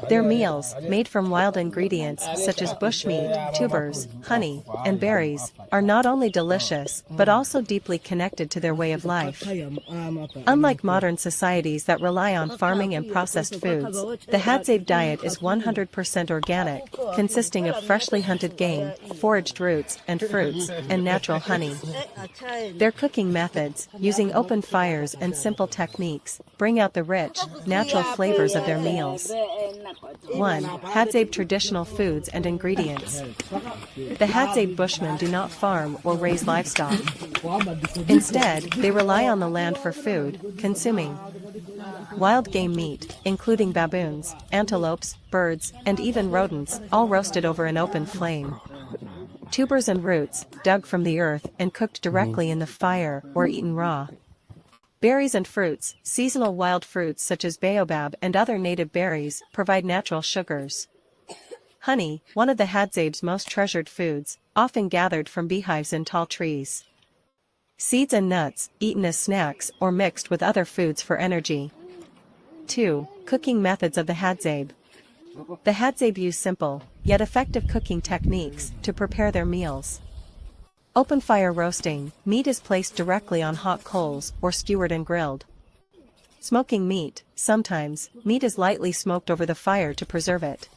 Their meals, made from wild ingredients such as bushmeat, tubers, honey, and berries, are not only delicious but also deeply connected to their way of life. Unlike modern societies that rely on farming and processed foods, the Hadzabe diet is 100% organic, consisting of freshly hunted game, foraged roots and fruits, and natural honey. Their cooking methods, using open fires and simple techniques, bring out the rich, natural flavors of their meals. 1. Hadzabe traditional foods and ingredients. The Hadzabe Bushmen do not farm or raise livestock. Instead, they rely on the land for food, consuming wild game meat, including baboons, antelopes, birds, and even rodents, all roasted over an open flame. Tubers and roots, dug from the earth and cooked directly in the fire or eaten raw. Berries and fruits, seasonal wild fruits such as baobab and other native berries, provide natural sugars. Honey, one of the Hadzabe's most treasured foods, often gathered from beehives in tall trees. Seeds and nuts, eaten as snacks or mixed with other foods for energy. 2. Cooking methods of the Hadzabe. The Hadzabe use simple, yet effective cooking techniques to prepare their meals. Open fire roasting, meat is placed directly on hot coals or skewered and grilled. Smoking meat, sometimes, meat is lightly smoked over the fire to preserve it.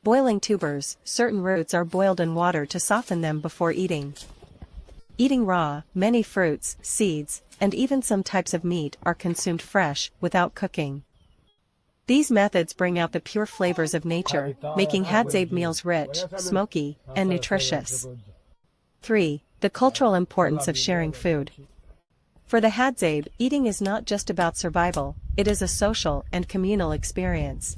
Boiling tubers, certain roots are boiled in water to soften them before eating. Eating raw, many fruits, seeds, and even some types of meat are consumed fresh, without cooking. These methods bring out the pure flavors of nature, making Hadzabe meals rich, smoky, and nutritious. 3. The cultural importance of sharing food. For the Hadzabe, eating is not just about survival, it is a social and communal experience.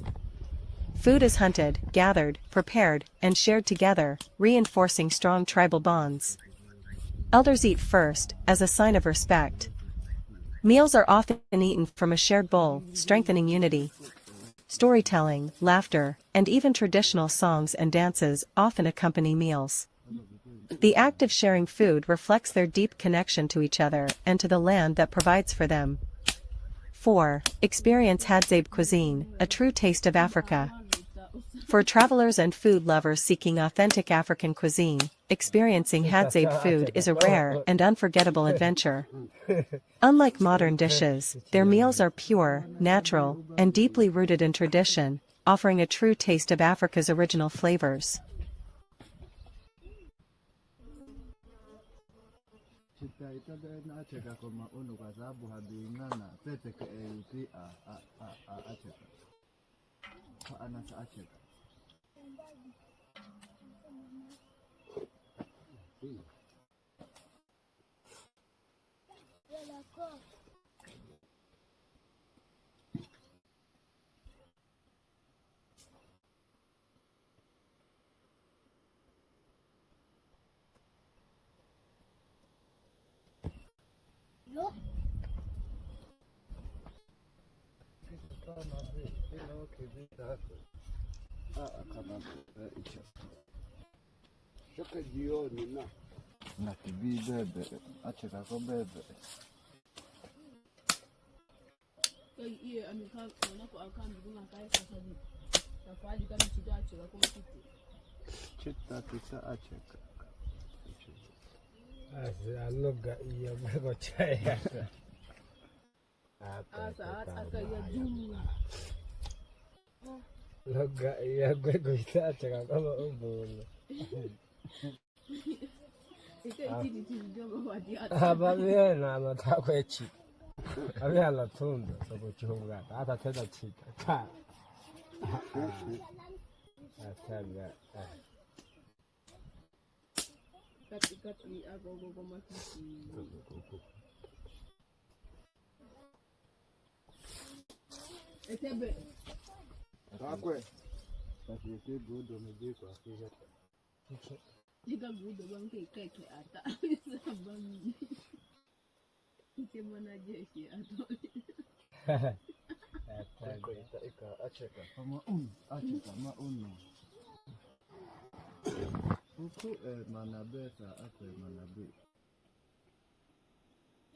Food is hunted, gathered, prepared, and shared together, reinforcing strong tribal bonds. Elders eat first, as a sign of respect. Meals are often eaten from a shared bowl, strengthening unity. Storytelling, laughter, and even traditional songs and dances often accompany meals. The act of sharing food reflects their deep connection to each other and to the land that provides for them. 4. Experience Hadzabe cuisine, a true taste of Africa. For travelers and food lovers seeking authentic African cuisine, experiencing Hadzabe food is a rare and unforgettable adventure. Unlike modern dishes, their meals are pure, natural, and deeply rooted in tradition, offering a true taste of Africa's original flavors.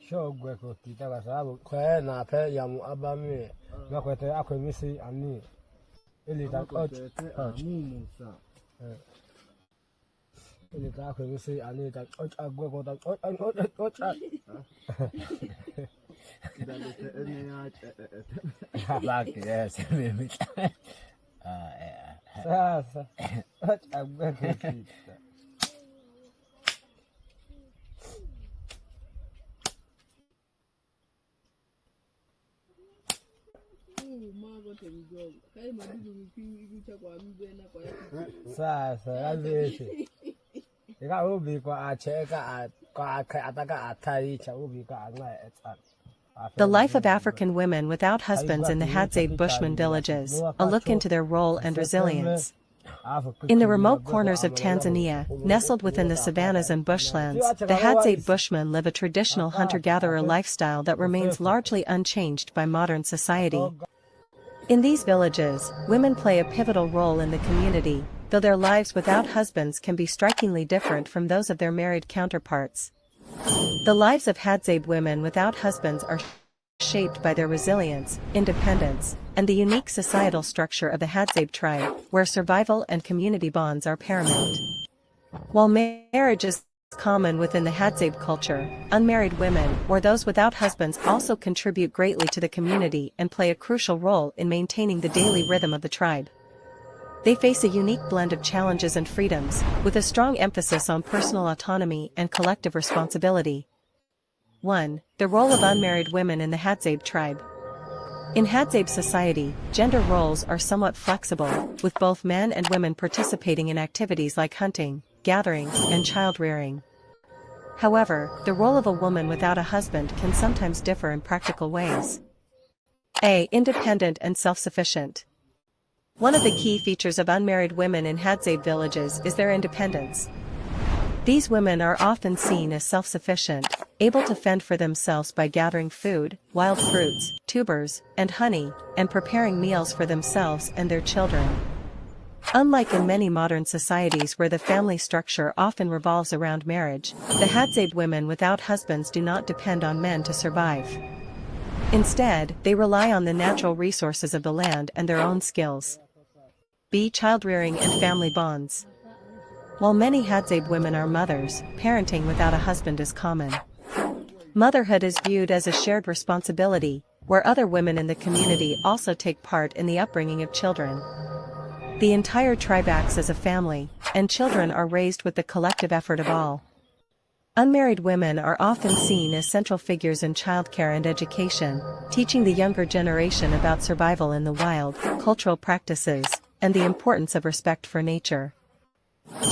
Shogwe ko kitaka sababu kwa na pe ya muabami na kwa te akwe misi ani Ele tá ele tá com você ali tá agora tá lá que é mesmo sasa agora que sasa lazesi eka ubi kwa acheka kwa ataka ataicha ubi kwa anga etsa. The life of African women without husbands in the Hadzabe Bushman villages, a look into their role and resilience. In the remote corners of Tanzania, nestled within the savannas and bushlands, the Hadzabe Bushmen live a traditional hunter-gatherer lifestyle that remains largely unchanged by modern society. In these villages, women play a pivotal role in the community, though their lives without husbands can be strikingly different from those of their married counterparts. The lives of Hadzabe women without husbands are shaped by their resilience, independence, and the unique societal structure of the Hadzabe tribe, where survival and community bonds are paramount. While marriage is common within the Hadzabe culture, unmarried women or those without husbands also contribute greatly to the community and play a crucial role in maintaining the daily rhythm of the tribe. They face a unique blend of challenges and freedoms, with a strong emphasis on personal autonomy and collective responsibility. 1. The role of unmarried women in the Hadzabe tribe. In Hadzabe society, gender roles are somewhat flexible, with both men and women participating in activities like hunting, gathering, and child-rearing. However, the role of a woman without a husband can sometimes differ in practical ways. A. Independent and self-sufficient. One of the key features of unmarried women in Hadzabe villages is their independence. These women are often seen as self-sufficient, able to fend for themselves by gathering food, wild fruits, tubers, and honey, and preparing meals for themselves and their children. Unlike in many modern societies where the family structure often revolves around marriage, the Hadzabe women without husbands do not depend on men to survive. Instead, they rely on the natural resources of the land and their own skills. B. Child-rearing and family bonds. While many Hadzabe women are mothers, parenting without a husband is common. Motherhood is viewed as a shared responsibility, where other women in the community also take part in the upbringing of children. The entire tribe acts as a family, and children are raised with the collective effort of all. Unmarried women are often seen as central figures in childcare and education, teaching the younger generation about survival in the wild, cultural practices, and the importance of respect for nature.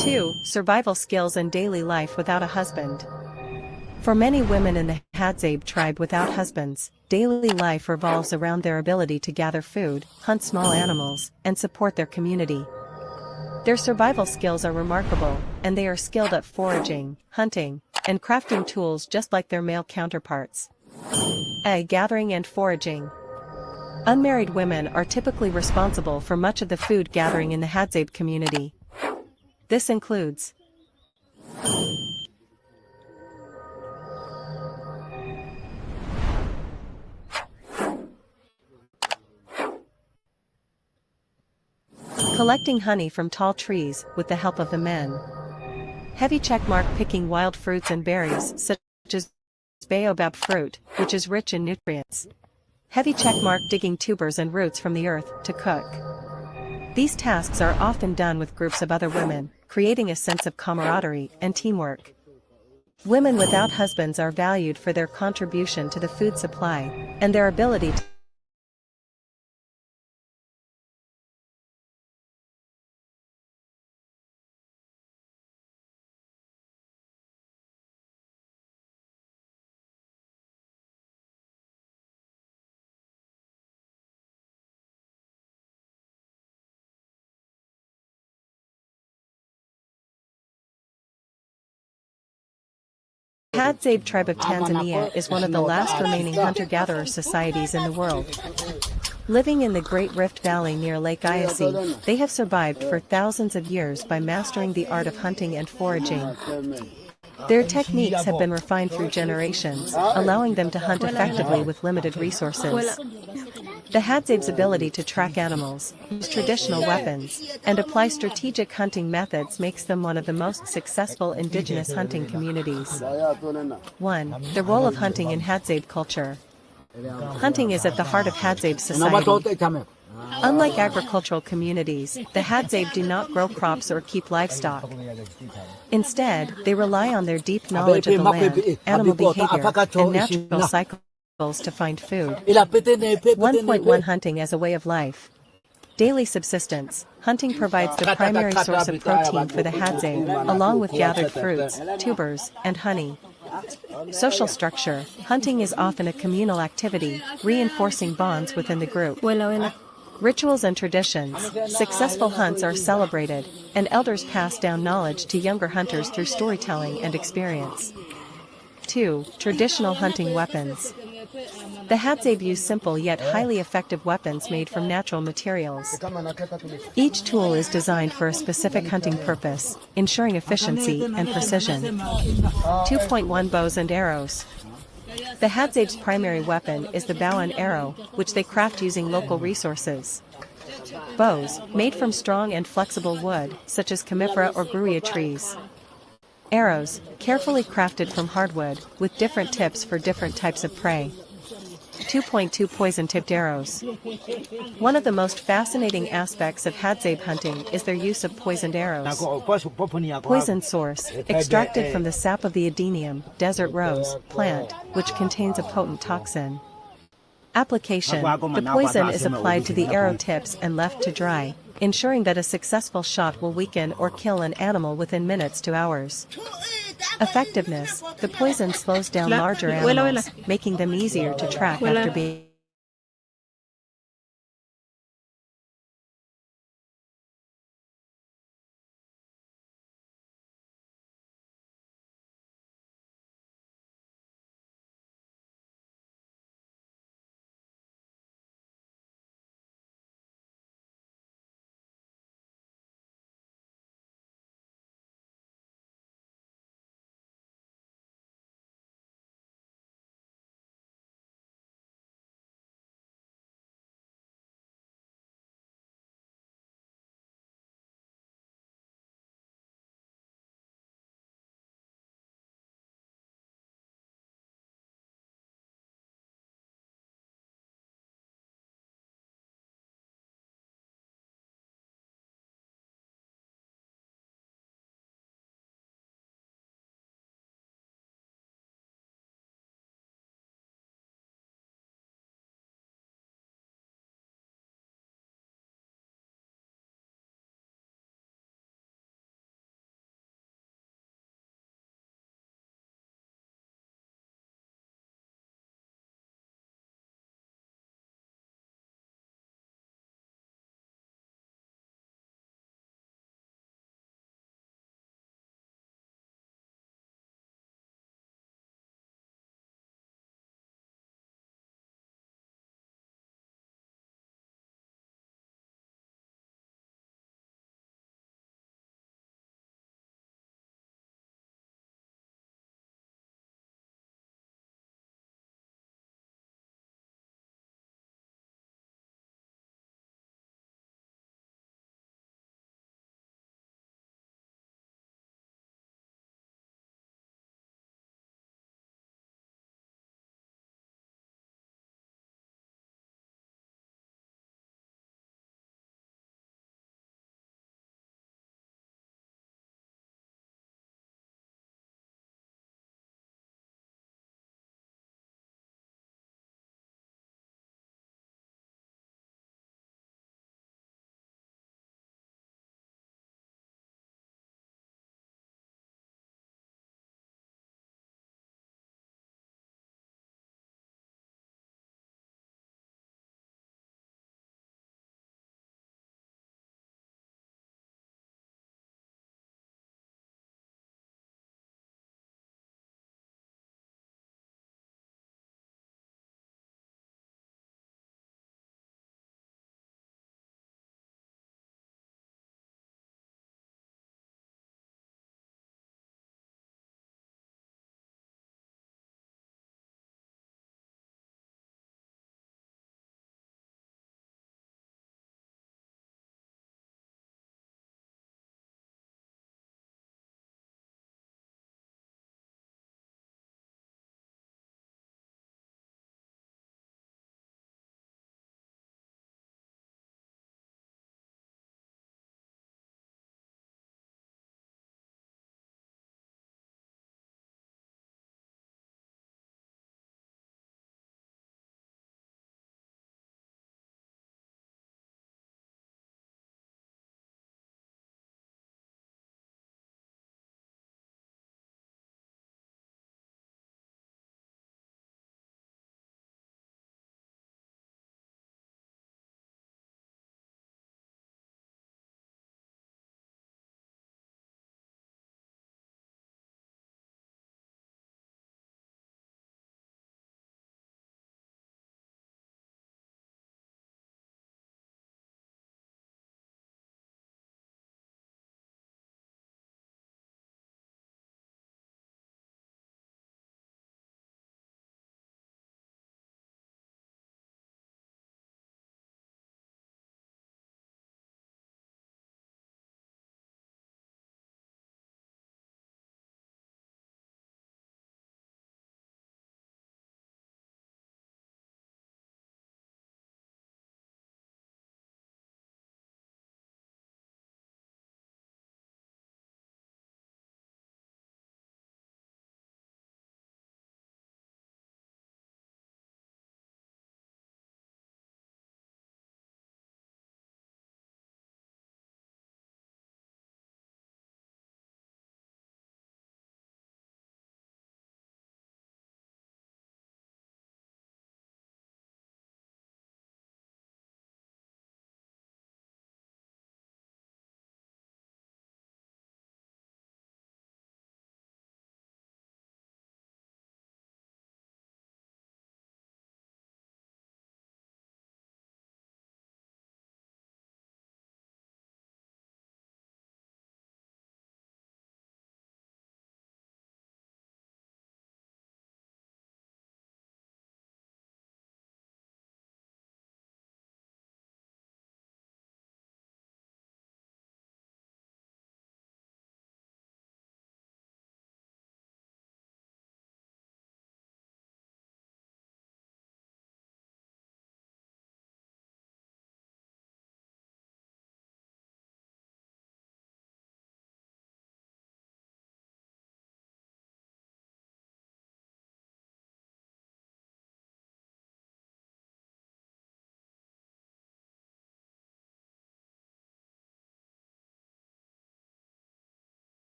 2. Survival skills and daily life without a husband. For many women in the Hadzabe tribe without husbands, daily life revolves around their ability to gather food, hunt small animals, and support their community. Their survival skills are remarkable, and they are skilled at foraging, hunting, and crafting tools just like their male counterparts. A. Gathering and foraging. Unmarried women are typically responsible for much of the food gathering in the Hadzabe community. This includes collecting honey from tall trees with the help of the men. Heavy checkmark picking wild fruits and berries such as baobab fruit, which is rich in nutrients. Heavy checkmark digging tubers and roots from the earth to cook. These tasks are often done with groups of other women, creating a sense of camaraderie and teamwork. Women without husbands are valued for their contribution to the food supply and their ability to Hadzabe tribe of Tanzania is one of the last remaining hunter-gatherer societies in the world. Living in the Great Rift Valley near Lake Eyasi, they have survived for thousands of years by mastering the art of hunting and foraging. Their techniques have been refined through generations, allowing them to hunt effectively with limited resources. The Hadzabe's ability to track animals, use traditional weapons, and apply strategic hunting methods makes them one of the most successful indigenous hunting communities. 1. The role of hunting in Hadzabe culture. Hunting is at the heart of Hadzabe society. Unlike agricultural communities, the Hadzabe do not grow crops or keep livestock. Instead, they rely on their deep knowledge of the land, animal behavior, and natural cycles to find food. 1.1 Hunting as a way of life. Daily subsistence. Hunting provides the primary source of protein for the Hadzabe, along with gathered fruits, tubers, and honey. Social structure. Hunting is often a communal activity, reinforcing bonds within the group. Rituals and traditions. Successful hunts are celebrated, and elders pass down knowledge to younger hunters through storytelling and experience. 2. Traditional hunting weapons. The Hadzabe use simple yet highly effective weapons made from natural materials. Each tool is designed for a specific hunting purpose, ensuring efficiency and precision. 2.1 Bows and arrows. The Hadzabe's primary weapon is the bow and arrow, which they craft using local resources. Bows, made from strong and flexible wood, such as conifera or gruya trees. Arrows, carefully crafted from hardwood, with different tips for different types of prey. 2.2 Poison-tipped arrows. One of the most fascinating aspects of Hadzabe hunting is their use of poisoned arrows. Poison source, extracted from the sap of the adenium, desert rose, plant, which contains a potent toxin. Application. The poison is applied to the arrow tips and left to dry, ensuring that a successful shot will weaken or kill an animal within minutes to hours. Effectiveness. The poison slows down larger animals, making them easier to track after being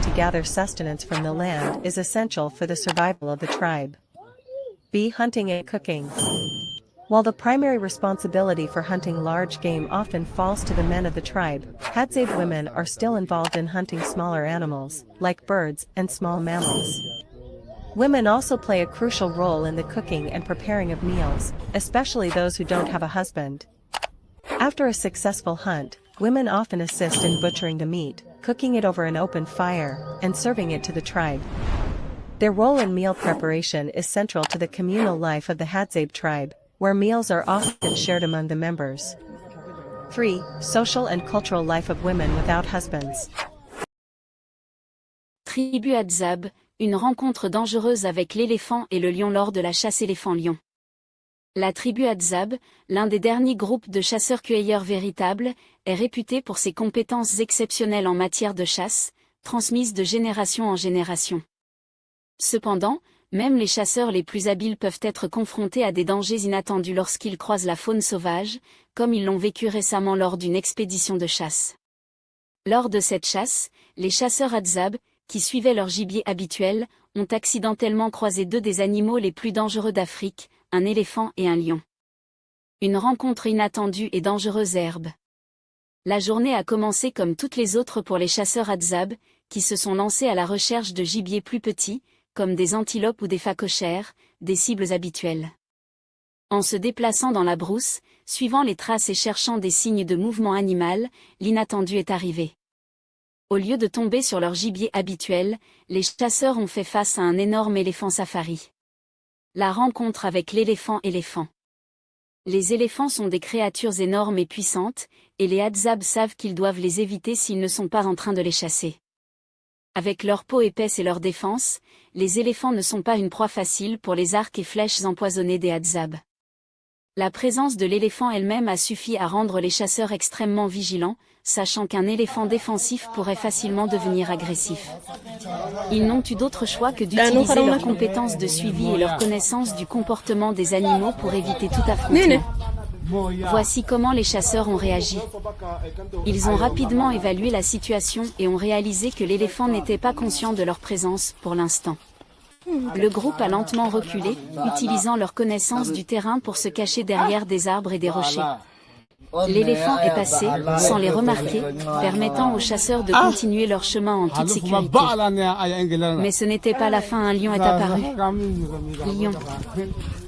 to gather sustenance from the land is essential for the survival of the tribe. B. Hunting and cooking. While the primary responsibility for hunting large game often falls to the men of the tribe, Hadzabe women are still involved in hunting smaller animals, like birds and small mammals. Women also play a crucial role in the cooking and preparing of meals, especially those who don't have a husband. After a successful hunt, women often assist in butchering the meat, cooking it over an open fire, and serving it to the tribe. Their role in meal preparation is central to the communal life of the Hadzabe tribe, where meals are often shared among the members. 3. Social and cultural life of women without husbands. Tribu Hadzabe, une rencontre dangereuse avec l'éléphant et le lion lors de la chasse éléphant-lion. La tribu Hadzabe, l'un des derniers groupes de chasseurs-cueilleurs véritables, est réputée pour ses compétences exceptionnelles en matière de chasse, transmises de génération en génération. Cependant, même les chasseurs les plus habiles peuvent être confrontés à des dangers inattendus lorsqu'ils croisent la faune sauvage, comme ils l'ont vécu récemment lors d'une expédition de chasse. Lors de cette chasse, les chasseurs Hadzabe, qui suivaient leur gibier habituel, ont accidentellement croisé deux des animaux les plus dangereux d'Afrique, un éléphant et un lion. Une rencontre inattendue et dangereuse herbe. La journée a commencé comme toutes les autres pour les chasseurs Hadzabe, qui se sont lancés à la recherche de gibier plus petits, comme des antilopes ou des phacochères, des cibles habituelles. En se déplaçant dans la brousse, suivant les traces et cherchant des signes de mouvement animal, l'inattendu est arrivé. Au lieu de tomber sur leur gibier habituel, les chasseurs ont fait face à un énorme éléphant safari. La rencontre avec l'éléphant. Les éléphants sont des créatures énormes et puissantes, et les Hadzabe savent qu'ils doivent les éviter s'ils ne sont pas en train de les chasser. Avec leur peau épaisse et leur défense, les éléphants ne sont pas une proie facile pour les arcs et flèches empoisonnés des Hadzabe. La présence de l'éléphant elle-même a suffi à rendre les chasseurs extrêmement vigilants, sachant qu'un éléphant défensif pourrait facilement devenir agressif. Ils n'ont eu d'autre choix que d'utiliser leurs compétences de suivi et leur connaissance du comportement des animaux pour éviter tout affrontement. Voici comment les chasseurs ont réagi. Ils ont rapidement évalué la situation et ont réalisé que l'éléphant n'était pas conscient de leur présence pour l'instant. Le groupe a lentement reculé, utilisant leur connaissance du terrain pour se cacher derrière des arbres et des rochers. L'éléphant est passé, sans les remarquer, permettant aux chasseurs de continuer leur chemin en toute sécurité. Mais ce n'était pas la fin, un lion est apparu. Lion.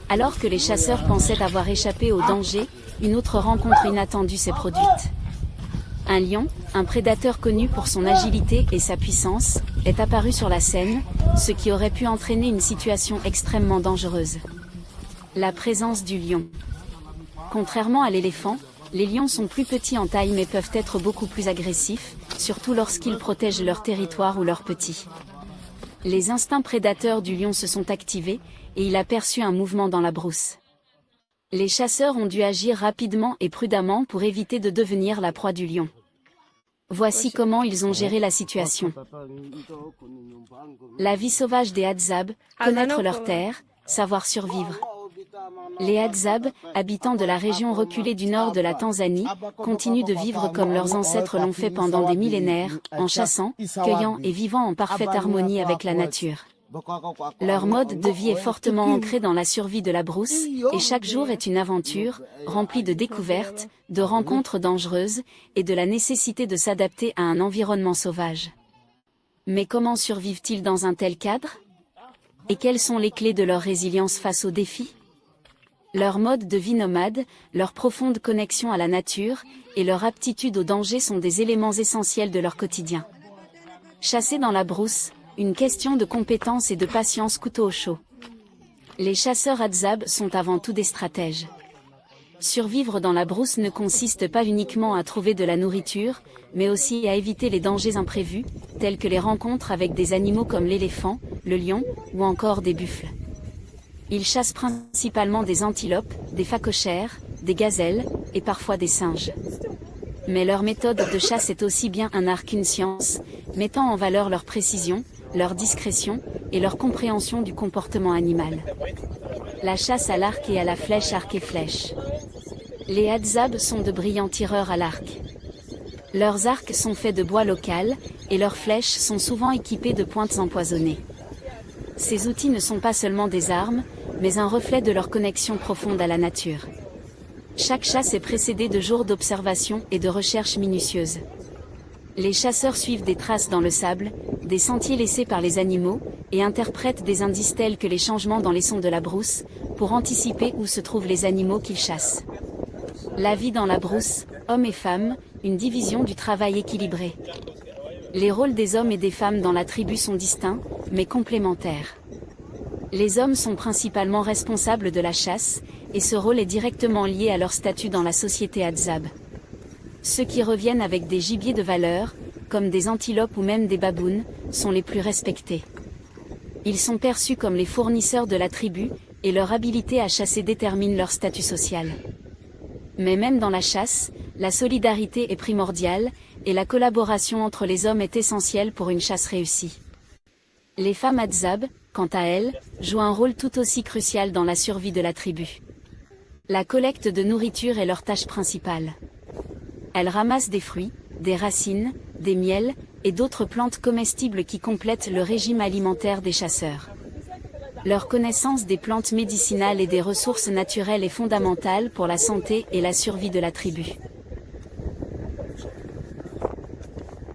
Alors que les chasseurs pensaient avoir échappé au danger, une autre rencontre inattendue s'est produite. Un lion, un prédateur connu pour son agilité et sa puissance, est apparu sur la scène, ce qui aurait pu entraîner une situation extrêmement dangereuse. La présence du lion. Contrairement à l'éléphant, les lions sont plus petits en taille mais peuvent être beaucoup plus agressifs, surtout lorsqu'ils protègent leur territoire ou leurs petits. Les instincts prédateurs du lion se sont activés, et il a perçu un mouvement dans la brousse. Les chasseurs ont dû agir rapidement et prudemment pour éviter de devenir la proie du lion. Voici comment ils ont géré la situation. La vie sauvage des Hadzabe, connaître leur terre, savoir survivre. Les Hadzabe, habitants de la région reculée du nord de la Tanzanie, continuent de vivre comme leurs ancêtres l'ont fait pendant des millénaires, en chassant, cueillant et vivant en parfaite harmonie avec la nature. Leur mode de vie est fortement ancré dans la survie de la brousse, et chaque jour est une aventure, remplie de découvertes, de rencontres dangereuses, et de la nécessité de s'adapter à un environnement sauvage. Mais comment survivent-ils dans un tel cadre? Et quelles sont les clés de leur résilience face aux défis? Leur mode de vie nomade, leur profonde connexion à la nature, et leur aptitude au danger sont des éléments essentiels de leur quotidien. Chasser dans la brousse, une question de compétence et de patience couteau au chaud. Les chasseurs Hadzabe sont avant tout des stratèges. Survivre dans la brousse ne consiste pas uniquement à trouver de la nourriture, mais aussi à éviter les dangers imprévus, tels que les rencontres avec des animaux comme l'éléphant, le lion, ou encore des buffles. Ils chassent principalement des antilopes, des phacochères, des gazelles, et parfois des singes. Mais leur méthode de chasse est aussi bien un art qu'une science, mettant en valeur leur précision, leur discrétion, et leur compréhension du comportement animal. La chasse à l'arc et à la flèche, arc et flèche. Les Hadzabe sont de brillants tireurs à l'arc. Leurs arcs sont faits de bois local, et leurs flèches sont souvent équipées de pointes empoisonnées. Ces outils ne sont pas seulement des armes, mais un reflet de leur connexion profonde à la nature. Chaque chasse est précédée de jours d'observation et de recherches minutieuses. Les chasseurs suivent des traces dans le sable, des sentiers laissés par les animaux, et interprètent des indices tels que les changements dans les sons de la brousse, pour anticiper où se trouvent les animaux qu'ils chassent. La vie dans la brousse, hommes et femmes, une division du travail équilibré. Les rôles des hommes et des femmes dans la tribu sont distincts, mais complémentaires. Les hommes sont principalement responsables de la chasse, et ce rôle est directement lié à leur statut dans la société Adzab. Ceux qui reviennent avec des gibiers de valeur, comme des antilopes ou même des babounes, sont les plus respectés. Ils sont perçus comme les fournisseurs de la tribu, et leur habilité à chasser détermine leur statut social. Mais même dans la chasse, la solidarité est primordiale, et la collaboration entre les hommes est essentielle pour une chasse réussie. Les femmes Adzab, quant à elles, jouent un rôle tout aussi crucial dans la survie de la tribu. La collecte de nourriture est leur tâche principale. Elles ramassent des fruits, des racines, des miels, et d'autres plantes comestibles qui complètent le régime alimentaire des chasseurs. Leur connaissance des plantes médicinales et des ressources naturelles est fondamentale pour la santé et la survie de la tribu.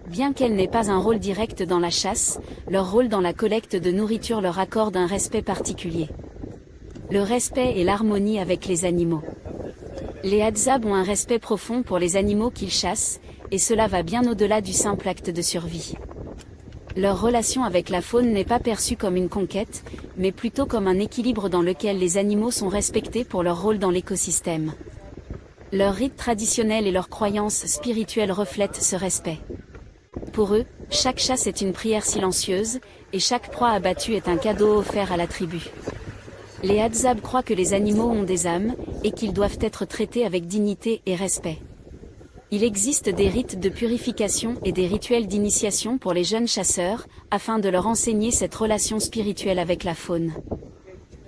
Bien qu'elles n'aient pas un rôle direct dans la chasse, leur rôle dans la collecte de nourriture leur accorde un respect particulier. Le respect et l'harmonie avec les animaux. Les Adzab ont un respect profond pour les animaux qu'ils chassent, et cela va bien au-delà du simple acte de survie. Leur relation avec la faune n'est pas perçue comme une conquête, mais plutôt comme un équilibre dans lequel les animaux sont respectés pour leur rôle dans l'écosystème. Leurs rites traditionnels et leurs croyances spirituelles reflètent ce respect. Pour eux, chaque chasse est une prière silencieuse, et chaque proie abattue est un cadeau offert à la tribu. Les Adzab croient que les animaux ont des âmes, et qu'ils doivent être traités avec dignité et respect. Il existe des rites de purification et des rituels d'initiation pour les jeunes chasseurs, afin de leur enseigner cette relation spirituelle avec la faune.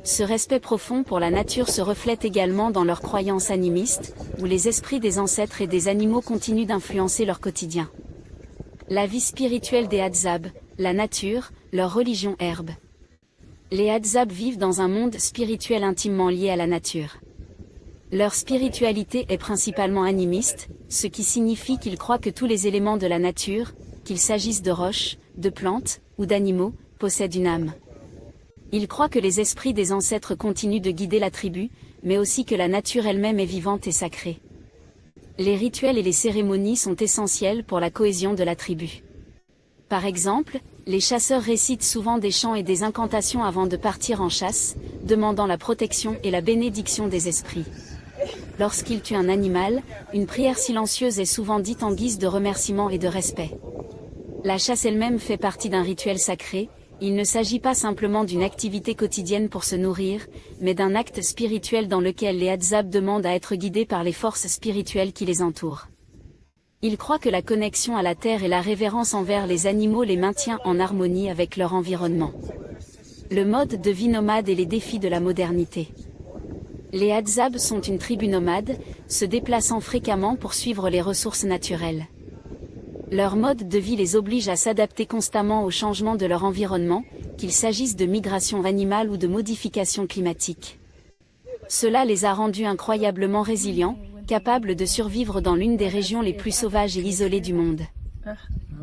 Ce respect profond pour la nature se reflète également dans leurs croyances animistes, où les esprits des ancêtres et des animaux continuent d'influencer leur quotidien. La vie spirituelle des Adzab, la nature, leur religion herbe. Les Adzab vivent dans un monde spirituel intimement lié à la nature. Leur spiritualité est principalement animiste, ce qui signifie qu'ils croient que tous les éléments de la nature, qu'il s'agisse de roches, de plantes, ou d'animaux, possèdent une âme. Ils croient que les esprits des ancêtres continuent de guider la tribu, mais aussi que la nature elle-même est vivante et sacrée. Les rituels et les cérémonies sont essentiels pour la cohésion de la tribu. Par exemple, les chasseurs récitent souvent des chants et des incantations avant de partir en chasse, demandant la protection et la bénédiction des esprits. Lorsqu'ils tuent un animal, une prière silencieuse est souvent dite en guise de remerciement et de respect. La chasse elle-même fait partie d'un rituel sacré, il ne s'agit pas simplement d'une activité quotidienne pour se nourrir, mais d'un acte spirituel dans lequel les Adzab demandent à être guidés par les forces spirituelles qui les entourent. Ils croient que la connexion à la terre et la révérence envers les animaux les maintient en harmonie avec leur environnement. Le mode de vie nomade et les défis de la modernité. Les Adzab sont une tribu nomade, se déplaçant fréquemment pour suivre les ressources naturelles. Leur mode de vie les oblige à s'adapter constamment aux changements de leur environnement, qu'il s'agisse de migration animale ou de modifications climatiques. Cela les a rendus incroyablement résilients, capables de survivre dans l'une des régions les plus sauvages et isolées du monde.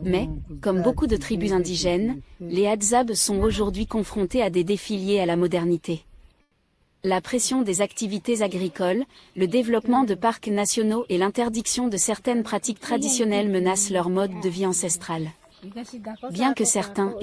Mais, comme beaucoup de tribus indigènes, les Adzab sont aujourd'hui confrontés à des défis liés à la modernité. La pression des activités agricoles, le développement de parcs nationaux et l'interdiction de certaines pratiques traditionnelles menacent leur mode de vie ancestral. Bien que certains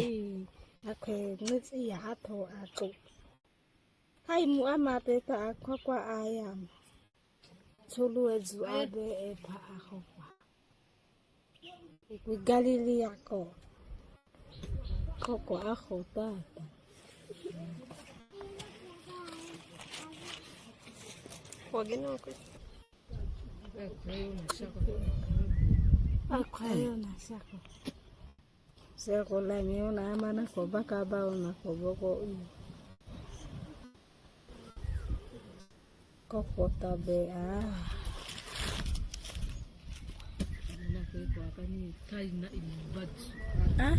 Ah?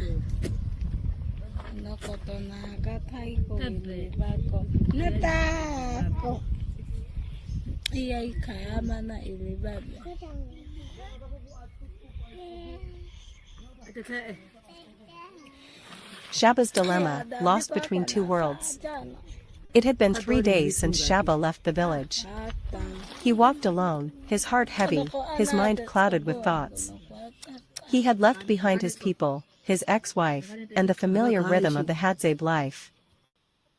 Nakoto nakatai ko ilibako. Natako. Iyay kama na ilibaba. Shaba's dilemma, lost between two worlds. It had been 3 days since Shaba left the village. He walked alone, his heart heavy, his mind clouded with thoughts. He had left behind his people, his ex-wife, and the familiar rhythm of the Hadzab life.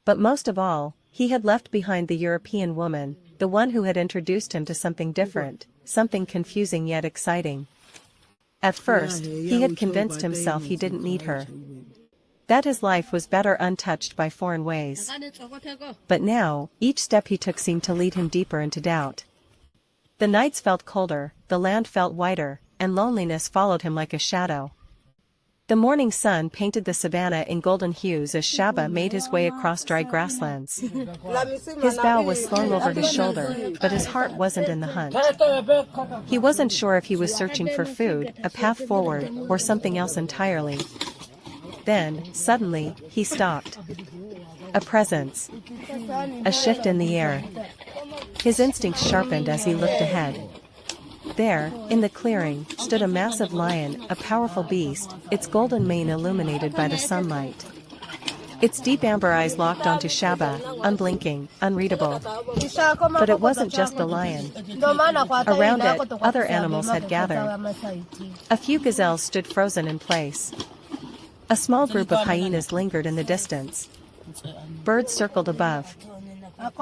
But most of all, he had left behind the European woman, the one who had introduced him to something different, something confusing yet exciting. At first, he had convinced himself he didn't need her, that his life was better untouched by foreign ways. But now, each step he took seemed to lead him deeper into doubt. The nights felt colder, the land felt whiter, and loneliness followed him like a shadow. The morning sun painted the savannah in golden hues as Shaba made his way across dry grasslands. His bow was slung over his shoulder, but his heart wasn't in the hunt. He wasn't sure if he was searching for food, a path forward, or something else entirely. Then, suddenly, he stopped. A presence. A shift in the air. His instincts sharpened as he looked ahead. There, in the clearing, stood a massive lion, a powerful beast, its golden mane illuminated by the sunlight. Its deep amber eyes locked onto Shaba, unblinking, unreadable. But it wasn't just the lion. Around it, other animals had gathered. A few gazelles stood frozen in place. A small group of hyenas lingered in the distance. Birds circled above.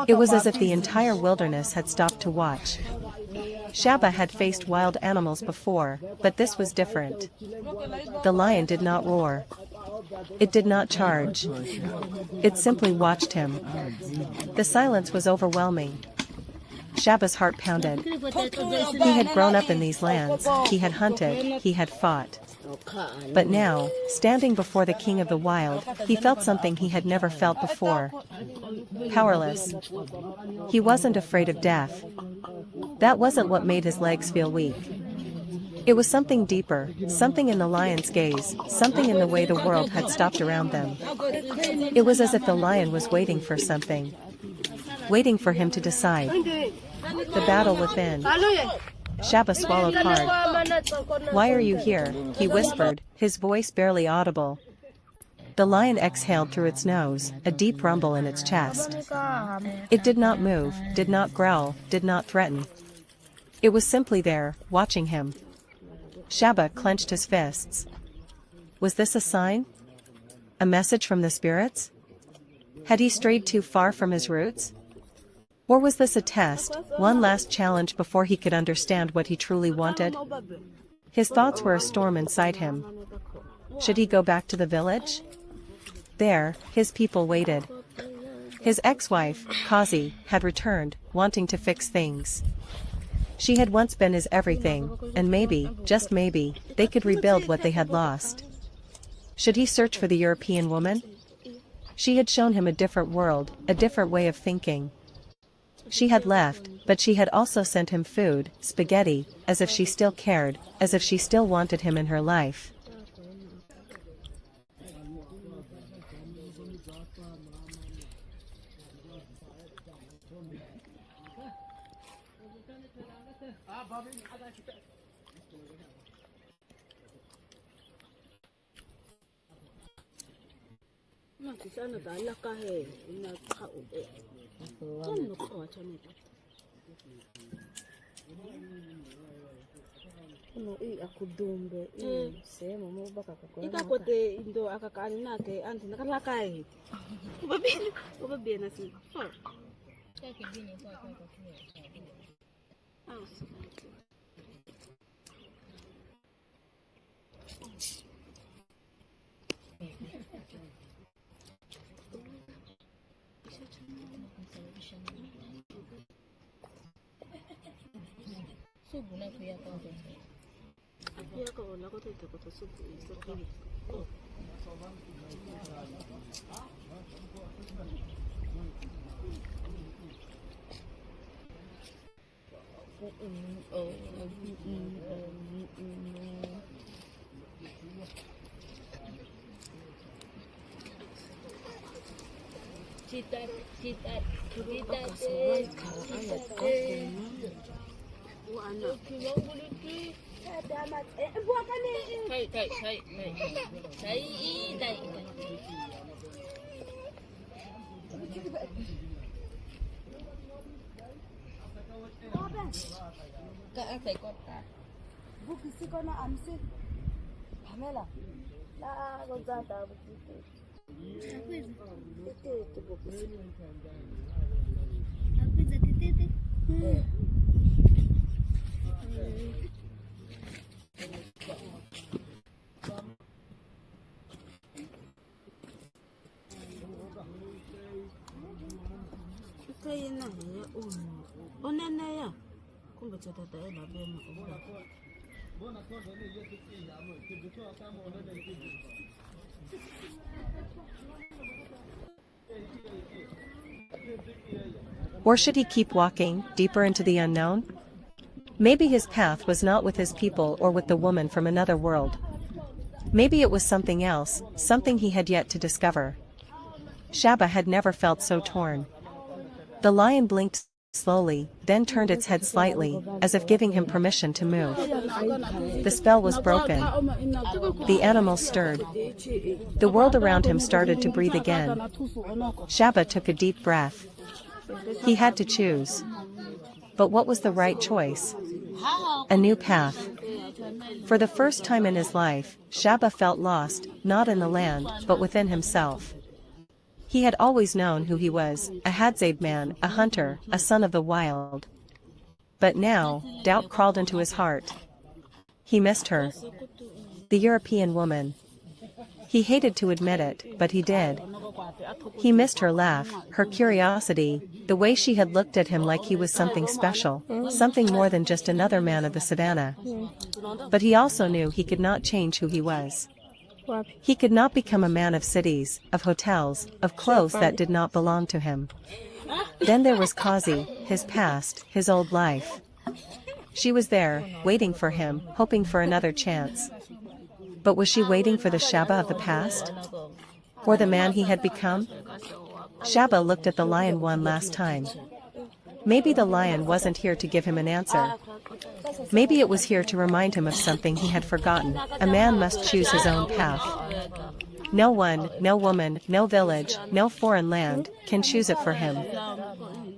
It was as if the entire wilderness had stopped to watch. Shaba had faced wild animals before, but this was different. The lion did not roar. It did not charge. It simply watched him. The silence was overwhelming. Shaba's heart pounded. He had grown up in these lands, he had hunted, he had fought. But now, standing before the king of the wild, he felt something he had never felt before. Powerless. He wasn't afraid of death. That wasn't what made his legs feel weak. It was something deeper, something in the lion's gaze, something in the way the world had stopped around them. It was as if the lion was waiting for something. Waiting for him to decide. The battle within. Shaba swallowed hard. "Why are you here?" he whispered, his voice barely audible. The lion exhaled through its nose, a deep rumble in its chest. It did not move, did not growl, did not threaten. It was simply there, watching him. Shaba clenched his fists. Was this a sign? A message from the spirits? Had he strayed too far from his roots? Or was this a test, one last challenge before he could understand what he truly wanted? His thoughts were a storm inside him. Should he go back to the village? There, his people waited. His ex-wife, Kazi, had returned, wanting to fix things. She had once been his everything, and maybe, just maybe, they could rebuild what they had lost. Should he search for the European woman? She had shown him a different world, a different way of thinking. She had left, but she had also sent him food, spaghetti, as if she still cared, as if she still wanted him in her life. Ikakote indo akakaani nake anti nakalakai. Ubabini nasi. Or should he keep walking, deeper into the unknown? Maybe his path was not with his people or with the woman from another world. Maybe it was something else, something he had yet to discover. Shaba had never felt so torn. The lion blinked slowly, then turned its head slightly, as if giving him permission to move. The spell was broken. The animal stirred. The world around him started to breathe again. Shaba took a deep breath. He had to choose. But what was the right choice? A new path. For the first time in his life, Shaba felt lost, not in the land, but within himself. He had always known who he was, a Hadzabe man, a hunter, a son of the wild. But now, doubt crawled into his heart. He missed her. The European woman. He hated to admit it, but he did. He missed her laugh, her curiosity, the way she had looked at him like he was something special, something more than just another man of the savannah. But he also knew he could not change who he was. He could not become a man of cities, of hotels, of clothes that did not belong to him. Then there was Kazi, his past, his old life. She was there, waiting for him, hoping for another chance. But was she waiting for the Shaba of the past? Or the man he had become? Shaba looked at the lion one last time. Maybe the lion wasn't here to give him an answer. Maybe it was here to remind him of something he had forgotten. A man must choose his own path. No one, no woman, no village, no foreign land, can choose it for him.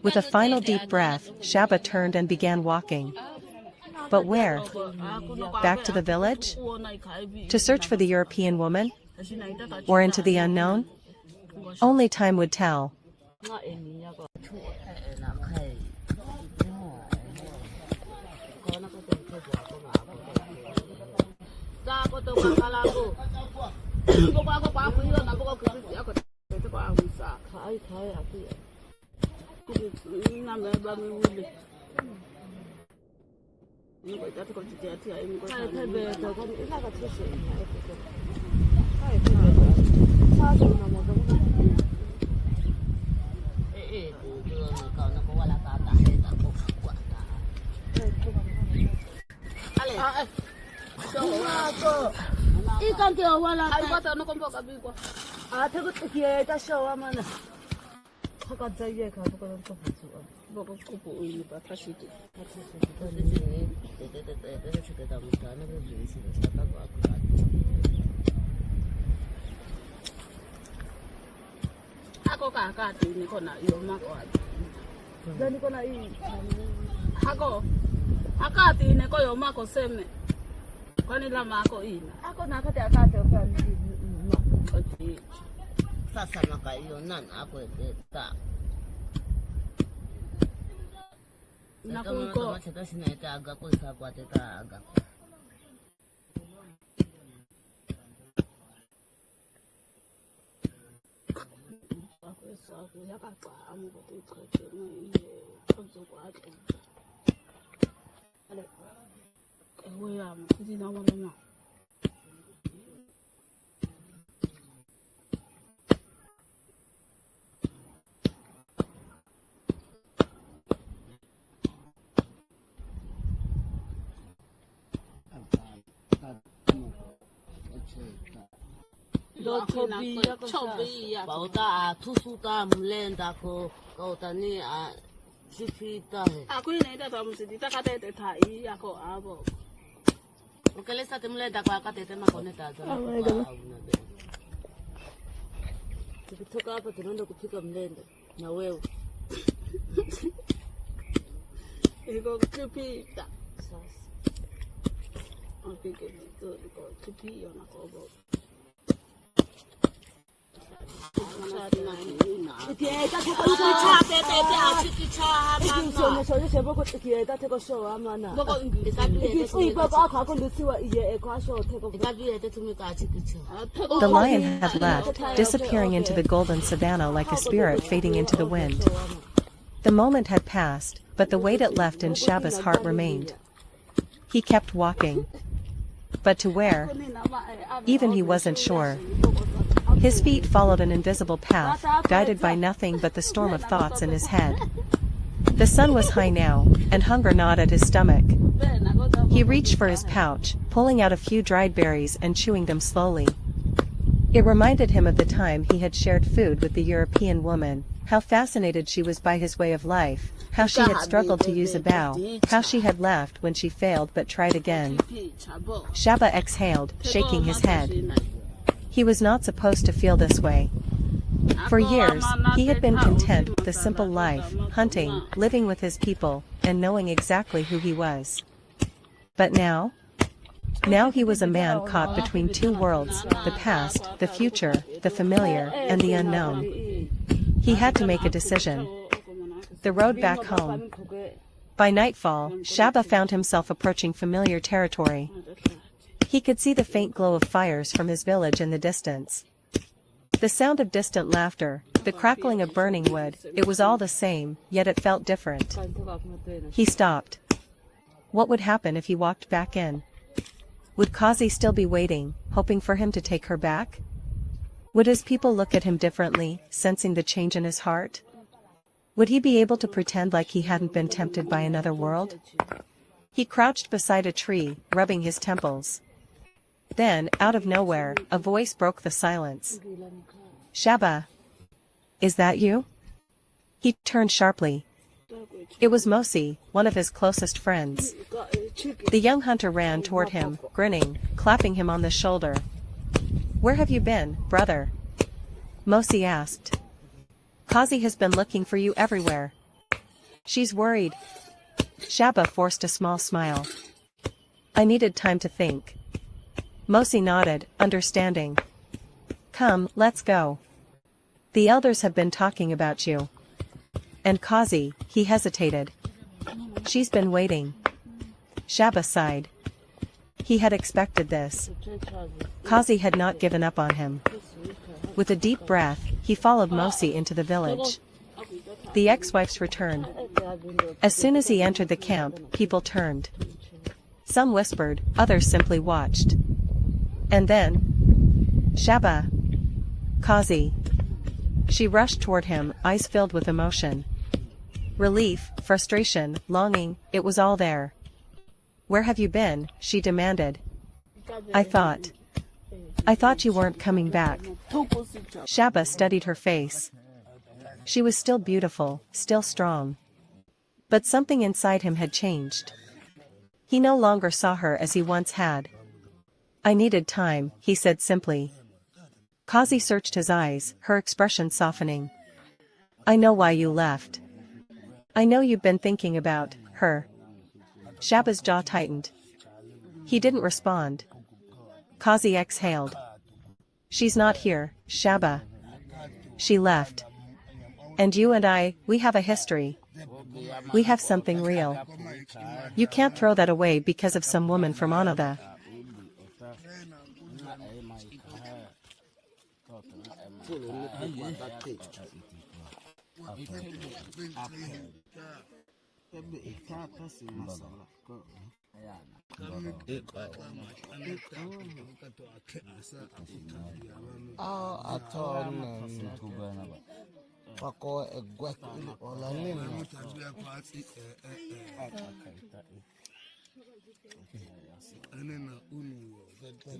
With a final deep breath, Shaba turned and began walking. But where? Back to the village? To search for the European woman? Or into the unknown? Only time would tell. Ako kakati niko na iyo mako aja. Dani ko na hii. Ako akati niko yo mako seme. Kwani la mako ina. Ako na akati kwani. Oti. Sasa maka iyo nana ako eta. Nakuko. Macheta sinaita aga ko sa kwateta aga. Bauta tusuta mlenda ko kautani chipita he. Aku ini dah tahu mesti kita kata itu thai aku abo. Ukele sa temlenda ko akate tema koneta za. Tukitoka hapa tunaenda kupika mlenda na wewe. Iko chipita. Sasa. Okay, iko chipio na kobo. The lion had left, disappearing into the golden savannah like a spirit fading into the wind. The moment had passed, but the weight it left in Shaba's heart remained. He kept walking. But to where? Even he wasn't sure. His feet followed an invisible path, guided by nothing but the storm of thoughts in his head. The sun was high now, and hunger gnawed at his stomach. He reached for his pouch, pulling out a few dried berries and chewing them slowly. It reminded him of the time he had shared food with the European woman, how fascinated she was by his way of life, how she had struggled to use a bow, how she had left when she failed but tried again. Shaba exhaled, shaking his head. He was not supposed to feel this way. For years, he had been content with a simple life, hunting, living with his people, and knowing exactly who he was. But now? Now he was a man caught between two worlds, the past, the future, the familiar, and the unknown. He had to make a decision. The road back home. By nightfall, Shaba found himself approaching familiar territory. He could see the faint glow of fires from his village in the distance. The sound of distant laughter, the crackling of burning wood, it was all the same, yet it felt different. He stopped. What would happen if he walked back in? Would Kazi still be waiting, hoping for him to take her back? Would his people look at him differently, sensing the change in his heart? Would he be able to pretend like he hadn't been tempted by another world? He crouched beside a tree, rubbing his temples. Then, out of nowhere, a voice broke the silence. Shaba. Is that you? He turned sharply. It was Mosi, one of his closest friends. The young hunter ran toward him, grinning, clapping him on the shoulder. Where have you been, brother? Mosi asked. Kazi has been looking for you everywhere. She's worried. Shaba forced a small smile. I needed time to think. Mosi nodded, understanding. Come, let's go. The elders have been talking about you. And Kazi, he hesitated. She's been waiting. Shaba sighed. He had expected this. Kazi had not given up on him. With a deep breath, he followed Mosi into the village. The ex-wife's return. As soon as he entered the camp, people turned. Some whispered, others simply watched. And then... Shaba. Kazi. She rushed toward him, eyes filled with emotion. Relief, frustration, longing, it was all there. Where have you been? She demanded. I thought you weren't coming back. Shaba studied her face. She was still beautiful, still strong. But something inside him had changed. He no longer saw her as he once had. I needed time, he said simply. Kazi searched his eyes, her expression softening. I know why you left. I know you've been thinking about her. Shaba's jaw tightened. He didn't respond. Kazi exhaled. She's not here, Shaba. She left. And you and I, we have a history. We have something real. You can't throw that away because of some woman from Another.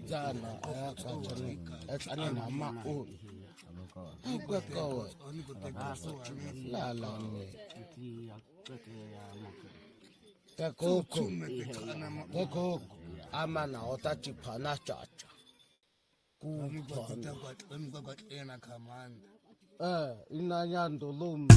Jana ayakatshana nama-uni akwekowe lala kekoko amana otachiphana chacha inanyando lomba